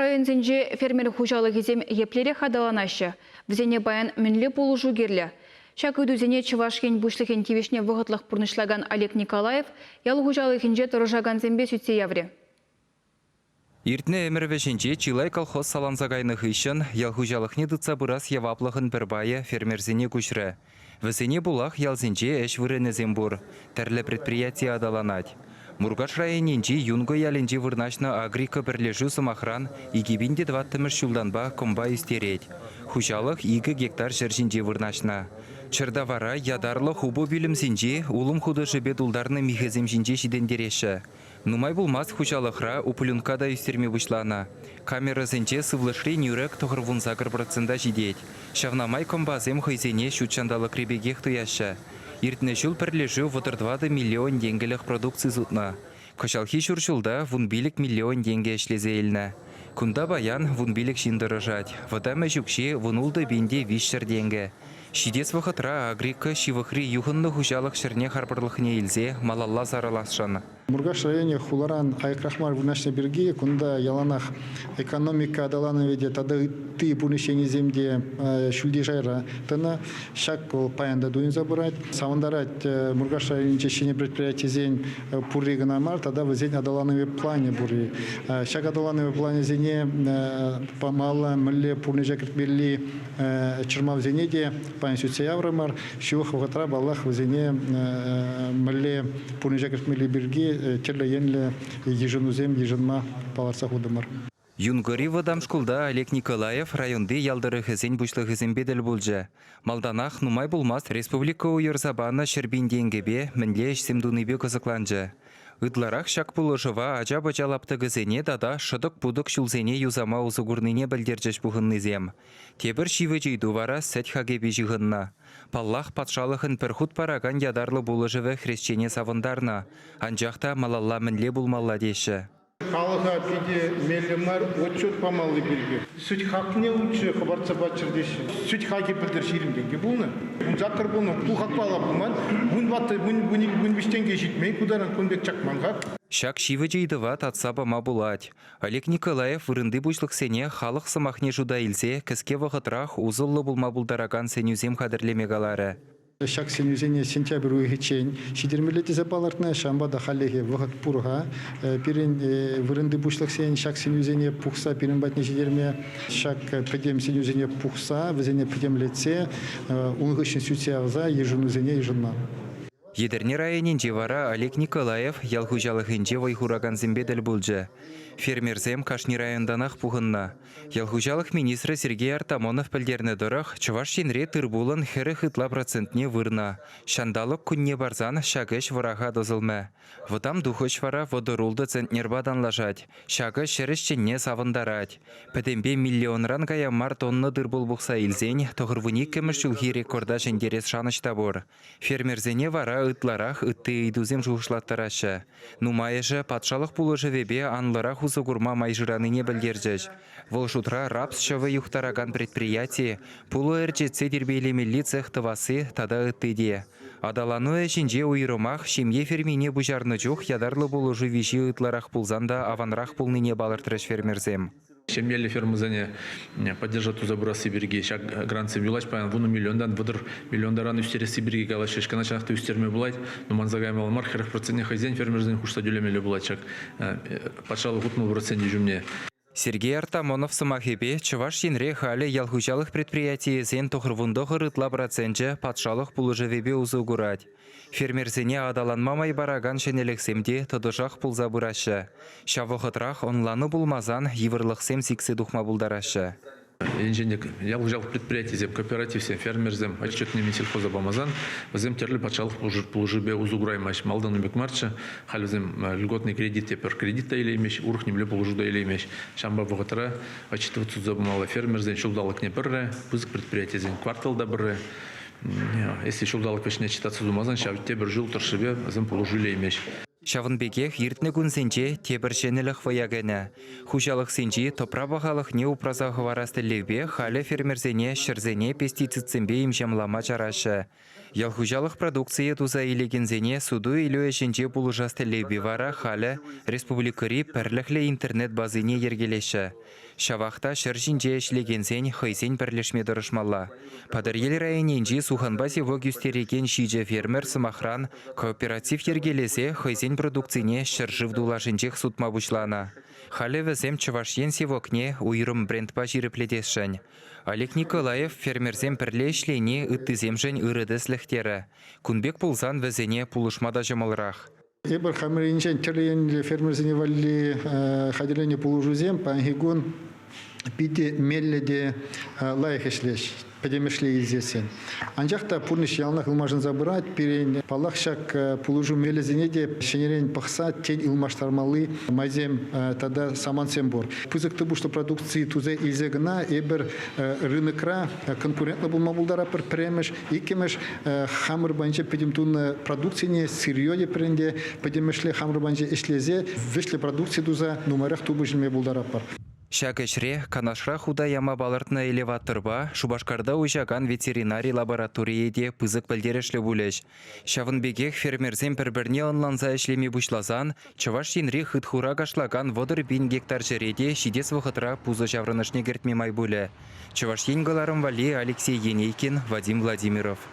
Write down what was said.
Районзенже фермер хужалы кезем еплере хадаланашы. Візене баян мінлі болужу керлі. Шак өдузене Чувашкен бұшлықен тевешне вғытлық пұрнышлаган Олег Николаев ял хужалы кенже тұрыжаган зембе сүтсе явре. Иртне әмірвешінче Чилай колхоз саланзагайных ишін ял хужалықне дұтса бұрас яваплығын бір байы фермерзене күшірі. Візене бұлақ ялзенже әш вырыны зембур. Тәрлі предприятия адаланать. Мургаш районинчи юнго яленчи вырначна агрика бірлежу сымахран игибинде 20 шулданба комба истереть. Хужалық 2 гектар жершинчи вырначна. Чырдавара ядарлы хубу билімсінче улым худы жібе дулдарны михеземшинче шидендереші. Нумай булмас хужалықра упулюнкада үстерме вышлана. Камера зенче сывлышри нюрек тоғырвун загыр процента жидеть. Шавнамай комбазем хайзене шутчандалы кребегех туяща. Иртне жыл бірлежу вотыр 20 миллион денгелік продукции зутна. Кошалхи шуршулда вунбилік миллион денге эшлезе елні. Кунда баян вунбилік шиндырыжать. Вадамы жүкше вунулды бенде вишшір денге. Шидес вақытра агрика шивықри юғынны хужалық шырне харпырлықне елзе малалла зараласшаны. Мургаш районе хуларан айкрахмар вунашне берги, кунда яланах экономика адаланы веде тады ты пунышени земде шульди жайра. Тына шак паянда дуин забырать. Савандарать Мургаш районе чешене предприятие зень пурри ганамар, тогда в зень адаланы плане бури. Шак адаланы плане зене помала мле пурнежа критбелли чермав зенеде паян сүтсе яврымар, шивых вғытра баллах в зене мле пурнежа критбелли берги терле енле ежинузем ежинма паларса худымар. Юнгори вадам шкулда Олег Николаев районды ялдыры хызен бұшлы хызен бедел болжа. Малданах нумай булмас республика уйырзабаны шербинденгебе мінле ішсемдуныбе кызыкланжа. Ытларах шак пулышыва ажа-бача лапты гызене дада шыдық-пудық шулзене юзама узугурныне білдерчеш бұғыннызем. Тебір шивы жейду вара сәт хагебе жығынна. Паллах патшалықын пірхут параган ядарлы булышывы хрещене савындарна. Анжақта малалла мінле булмалла деші. Халыға пиде мелемар отчет помалы берге. Сүт хақне учы хабарца бачырдеші. Сүт хақи білдір шерімденге бұлны. Жақыр бұлны бұл хақпала бұлман. Бұн баты бұн біштенге жетмей, құдаран көндек чақманға. Шак шивы жейдыва татсаба ма булать. Олег Николаев вырынды бұшлық сене халық сымахне жуда илсе, кіске вағытрах узыллы бұлма бұлдараган сенюзем қадірлемегалары. Шак сенюзене сентябрь уйгичень. Шидермелети запалартна шамбада халеге вахат пурга. Пирен вырынды бушлых сен шак сенюзене пухса пирен батне шидерме шак педем сенюзене пухса везене педем лице унгышын сүтсе авза ежинузене ежинма. Едерне районинче вара Олег Николаев ялхужалықынче вайхураган зембедел булжа. Фермерзем Кашни районданах пухынна. Ялхужалық министрі Сергей Артамонов пілдерні дұрық Чувашченре тырбулын хірі хытла процентне вырна. Шандалық күнне барзан шагыш вараға дозылмы. Вадам духыш вара водорулды центнербадан лажать. Шагыш шерішченне савындарать. Пәдембе миллионран каямар тонны дырбул бұқса илзен, тоғырвыни кеміш жылхи рекорда жендерес шанышта бор. Фермерзене вара ытларах ытты идузем жуғышлаттарашы. Нумайышы патшалық пулыжы вебе анларах узугурма майжыраныне білдерджеш. Волшутра рапс шывы юхтараган предприятие пулы әрчетсе дербейлемелі цех тывасы тада ытты. Адалану әшінже уйрымах шемье фермине бұжарны жоқ ядарлы болужы виши ытларах пулзанда аванрах пулныне балыртырыш фермерзем. Семьяли фермазане поддержат узабура Сибирги. Шак гранцы бюлач паян вуну миллиондан выдр миллиондаран үстере Сибирги галаш шешкана чанахты үстерме булайт. Но манзагайм алмар херах процентне хозяин фермерзен хушта дюлемеле булайт. Шак патшалы гутнул проценте жумне. Сергей Артамонов самахебе Чувашченре халі ялхужалық предприятие зен тоғырвындығы рытла процентже патшалық пулыжывебе узугурать. Фермерзене адаланмамай бараган шенелексемде тұдыжақ пулза бұрашы. Шавығытрах онланы булмазан евырлықсем сиксе духма булдарашы. Инженер ялхужалық предприятие зем кооператив сем фермерзем отчетными сельхоза бамазан вазем терли патшалық пулыжыве узугураймаш малдан убек марча халюзем льготный кредит тепер кредитта илеймеш урхнемле пулыжуда илеймеш шамба вғытыра отчетываться забамала фермерзен шулдалық не бірре пызык предприятие зем кварталда бірре. Если шулдалық пешне читаться думазан шавте бір жыл тұршыбе зем пулыжу илеймеш. Шавынбекех иртне күнсенче тебіршенілік ваягені. Хужалық сенчи топра бағалық не упраза хварастылебе халі фермерзене шырзене пестицидсенбе имжамлама чарашы. Ял хужалық продукция туза илегензене суду илю эшенче пулужастылебе вара халі республикари пірліхлі интернет базыне ергелеші. Шавақта шыржинже эшлегензен хайсен пірлешме дұрышмалла. Падар ел районенже суханбазе вогюстереген шиже фермер сымахран кооператив ергелесе хайсен продукцине шыржыв дулашынчех сутма бушлана. Халі візем чывашен севокне уйрым брендпа жиреплетесшін. Олег Николаев фермерзем пірле ішлені үттіземжін ырыдысліхтері. Күнбек пулзан візене пулышмада жымылрақ. Эбір хамыринчен тірлен фермерзіне валли хадилене пулужузем пангигун пиде мелледе лайық ішлеш. Подемешле изесен. Анжақта пурныш ялнақ илмажын забырат, перен палақшак пулужу мелезенеде шенерен пақса тен илмаштармалы майзем тада самансем бор. Пызықты бұшты продукции тузе илзегіна эбір рынықра конкурентны бұлма бұлдара пір піремеш, икемеш хамыр банче педемтуны продукцияне сырьёде піренде подемешле хамыр банче ішлезе вешле продукции туза нумарах тубы жылме бұлдара пар. Шакешре канашра худа яма балартны элеваторба Шубашкарда уйжаган ветеринарий лабораториеде пызык білдерешлі булеш. Шавынбекех фермерзем бір-бірне онланза ішлеми бушлазан, чываш енри хытхура кашлаган водыр 1000 гектар жереде шидес вғытра пузы жаврынышне гертме май буле. Чываш енгаларым вали Алексей Енейкин, Вадим Владимиров.